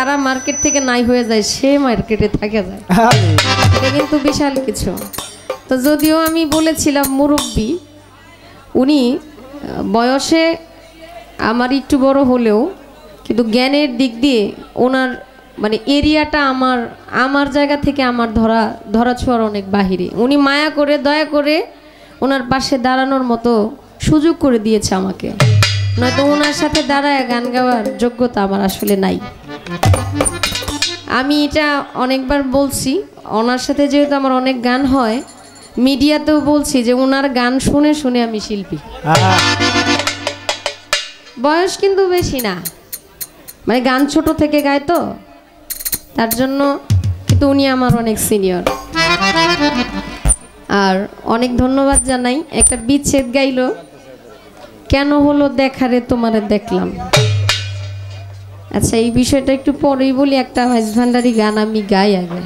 কারা মার্কেট থেকে নাই হয়ে যায় সে মার্কেটে থাকে যায়, এটা কিন্তু বিশাল কিছু। তো যদিও আমি বলেছিলাম মুরব্বী, উনি বয়সে আমার একটু বড় হলেও কিন্তু জ্ঞানের দিক দিয়ে ওনার মানে এরিয়াটা আমার জায়গা থেকে আমার ধরা ছোঁয়ার অনেক বাহিরে। উনি মায়া করে দয়া করে ওনার পাশে দাঁড়ানোর মতো সুযোগ করে দিয়েছে আমাকে, নয়তো ওনার সাথে দাঁড়ায় গান গাওয়ার যোগ্যতা আমার আসলে নাই। আমি এটা অনেকবার বলছি, ওনার সাথে যেহেতু আমার অনেক গান হয়, মিডিয়াতেও বলছি যে ওনার গান শুনে শুনে আমি শিল্পী। বয়স কিন্তু বেশি না, মানে গান ছোট থেকে গায় তো তার জন্য, কিন্তু উনি আমার অনেক সিনিয়র। আর অনেক ধন্যবাদ জানাই। একটা বিচ্ছেদ গাইলো, কেন হলো দেখারে তোমারে দেখলাম। আচ্ছা এই বিষয়টা একটু পরেই বলি, একটা মাইজ ভান্ডারি গান আমি গাই আগে।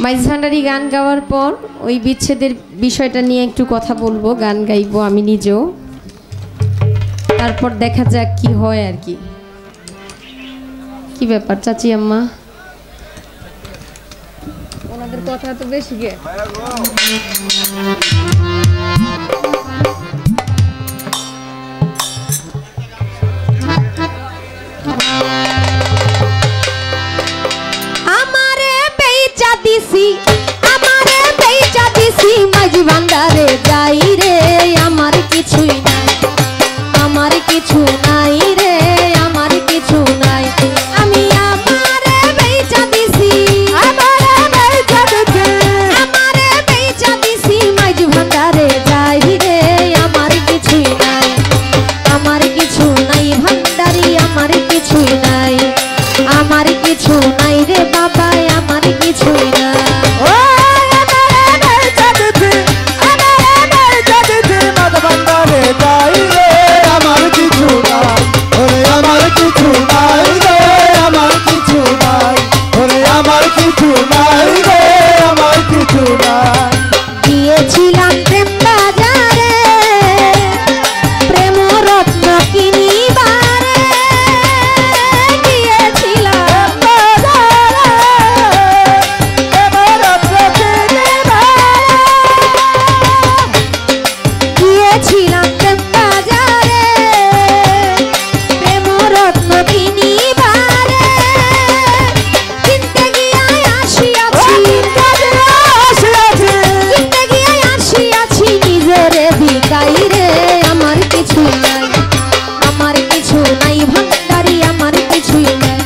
মাইজ ভান্ডারি গান গাওয়ার পর ওই বিচ্ছেদের বিষয়টা নিয়ে একটু কথা বলবো, গান গাইবো আমি নিজেও, তারপর দেখা যাক কি হয় আর কি। কি ব্যাপার চাচি আম্মা, ওনাদের কথা তো বেশি গে। আমারে বেচা দিছি মাঝ ভান্ডারে যাই রে, আমার কিছুই নাই, আমার কিছু নাই রে, আমার কিছু নাই। আমি আমারে বেচা দিছি মাঝ ভান্ডারে যাই রে, আমার কিছুই নাই, আমার কিছু নাই ভান্ডারি, আমার কিছুই নাই, আমার কিছু নাই রে বাবা, আমার কিছুই নাই। গিয়েছিলাম প্রেম বাজারে, প্রেম রত্ন কিনিবারে, গিয়েছিলাম প্রেম বাজারে, প্রেম রত্ন কিনিবারে, কিনতে গিয়ে আসিয়াছি, কিনতে গিয়ে আসিয়াছি নিজেরে বিকাই রে, আমার কিছু নাই, আমার কিছু নাই ভান্ডারি, আমার কিছুই নাই,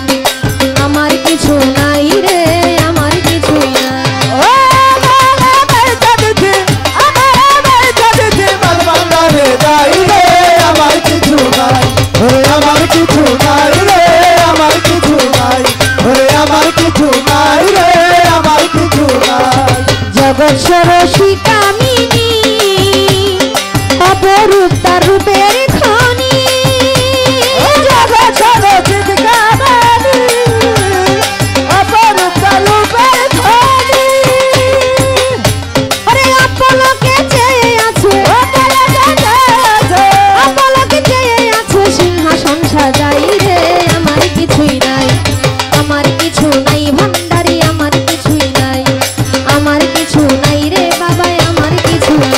আমার কিছু নাই রে, আমার কিছুই নাই। জগৎ সরসী কামিনী, অপরূপ তার রূপের খনি, জগৎ সরসী কামিনী, অপরূপ তার রূপের খনি। আরে আপলকে চেয়ে আছে, আপলকে চেয়ে আছে সিংহাসন সাজাই রে, আমার কিছুই নাই, আমার কিছু নাই ভান্ডারি, আমার কিছুই নাই, আমার কিছু নাই রে বাবা, আমার কিছু নাই।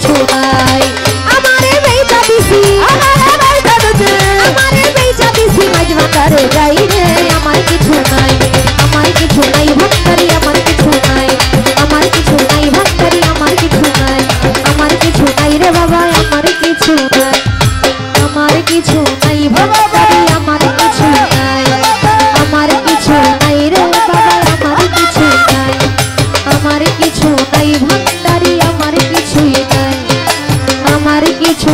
কিছু নাই আমারে বেচা দিছি আমারে বেচা দিছি মাঝ ভান্ডারে যাই রে আমার কিছু নাই ভান্ডারি আমার কিছু নাই আমার কিছু নাই ভান্ডারি আমার কিছু নাই আমার কিছু নাই রে বাবা আমার কিছু নাই আমার কিছু নাই ভান্ডারি আমার কিছু নাই আমার কিছু নাই রে বাবা আমার কিছু নাই আমার কিছু নাই ভান্ডারি আমার কিছুই নাই আমার কিছু